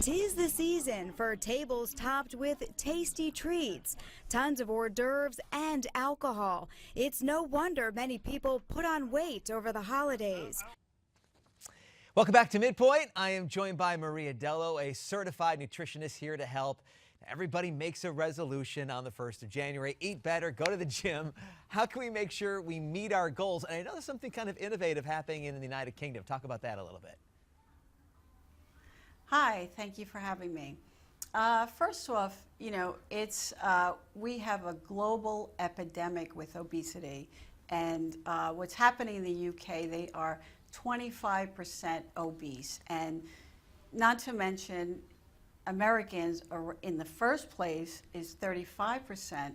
'Tis the season for tables topped with tasty treats, tons of hors d'oeuvres and alcohol. It's no wonder many people put on weight over the holidays. Welcome back to Midpoint. I am joined by Maria Dello, a certified nutritionist here to help. Everybody makes a resolution on the 1st of January. Eat better, go to the gym. How can we make sure we meet our goals? And I know there's something kind of innovative happening in the United Kingdom. Talk about that a little bit. Hi, thank you for having me. First off, we have a global epidemic with obesity, and what's happening in the UK, they are 25% obese, and not to mention Americans are in the first place is 35%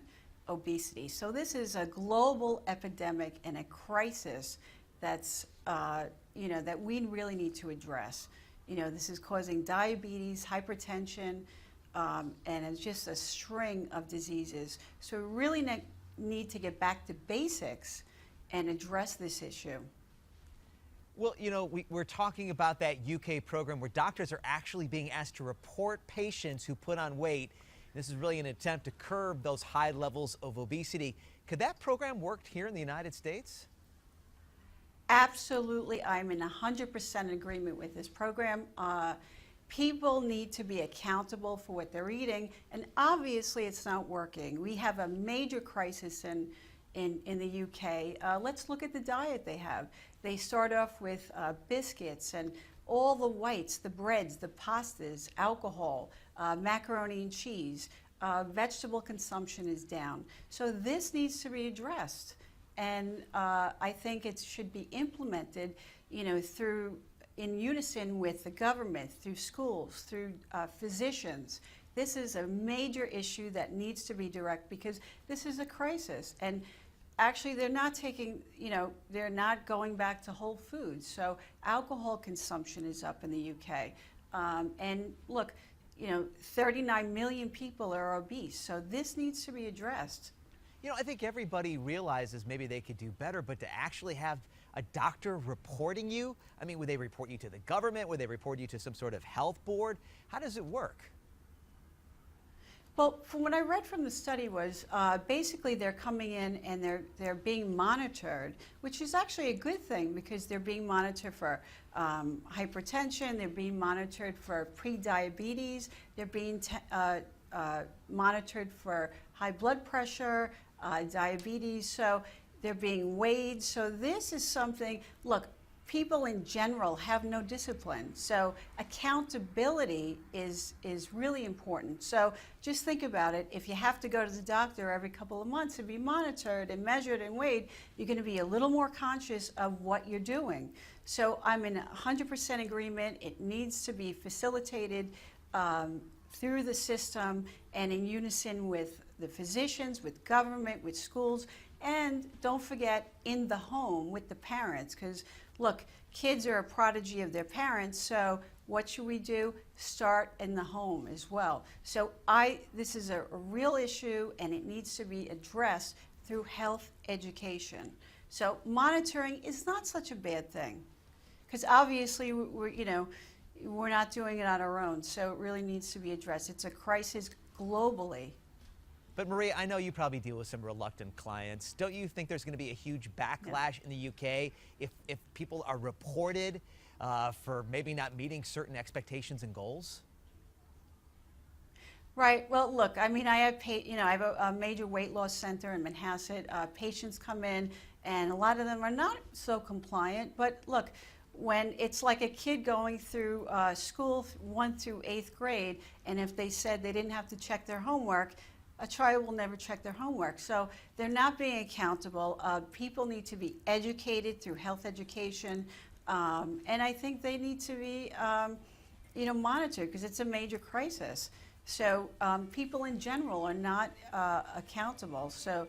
obesity. So this is a global epidemic and a crisis that's that we really need to address. This is causing diabetes, hypertension, and it's just a string of diseases. So we really need to get back to basics and address this issue. Well, we're talking about that UK program where doctors are actually being asked to report patients who put on weight. This is really an attempt to curb those high levels of obesity. Could that program work here in the United States? Absolutely, I'm in 100% agreement with this program. People need to be accountable for what they're eating, and obviously it's not working. We have a major crisis in the UK. Let's look at the diet they have. They start off with biscuits and all the whites, the breads, the pastas, alcohol, macaroni and cheese. Vegetable consumption is down. So this needs to be addressed. And I think it should be implemented, in unison with the government, through schools, through physicians. This is a major issue that needs to be direct because this is a crisis. And actually, they're not they're not going back to whole foods. So alcohol consumption is up in the UK. And look, 39 million people are obese. So this needs to be addressed. I think everybody realizes maybe they could do better, but to actually have a doctor reporting you, I mean, would they report you to the government? Would they report you to some sort of health board? How does it work? Well, from what I read from the study was basically they're coming in and they're being monitored, which is actually a good thing because they're being monitored for hypertension, they're being monitored for pre-diabetes, they're being monitored for high blood pressure, diabetes, so they're being weighed. So this is something, look, people in general have no discipline, so accountability is really important. So just think about it. If you have to go to the doctor every couple of months to be monitored and measured and weighed, you're going to be a little more conscious of what you're doing. So I'm in 100% agreement. It needs to be facilitated through the system and in unison with the physicians, with government, with schools, and don't forget in the home with the parents, because look, kids are a prodigy of their parents, so what should we do? Start in the home as well. So this is a real issue and it needs to be addressed through health education. So monitoring is not such a bad thing, because obviously we're not doing it on our own, so it really needs to be addressed. It's a crisis globally. But Maria, I know you probably deal with some reluctant clients. Don't you think there's going to be a huge backlash in the UK if people are reported for maybe not meeting certain expectations and goals? Right. Well, look, I mean, I have a major weight loss center in Manhasset. Patients come in, and a lot of them are not so compliant. But look, when it's like a kid going through school 1 through 8th grade, and if they said they didn't have to check their homework, a child will never check their homework. So they're not being accountable. People need to be educated through health education, and I think they need to be monitored because it's a major crisis. So people in general are not accountable. So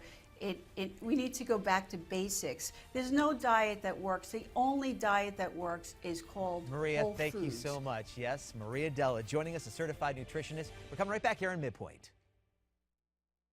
we need to go back to basics. There's no diet that works. The only diet that works is called Maria, whole thank you foods. so much. Yes, Maria Dello joining us, a certified nutritionist. We're coming right back here on Midpoint.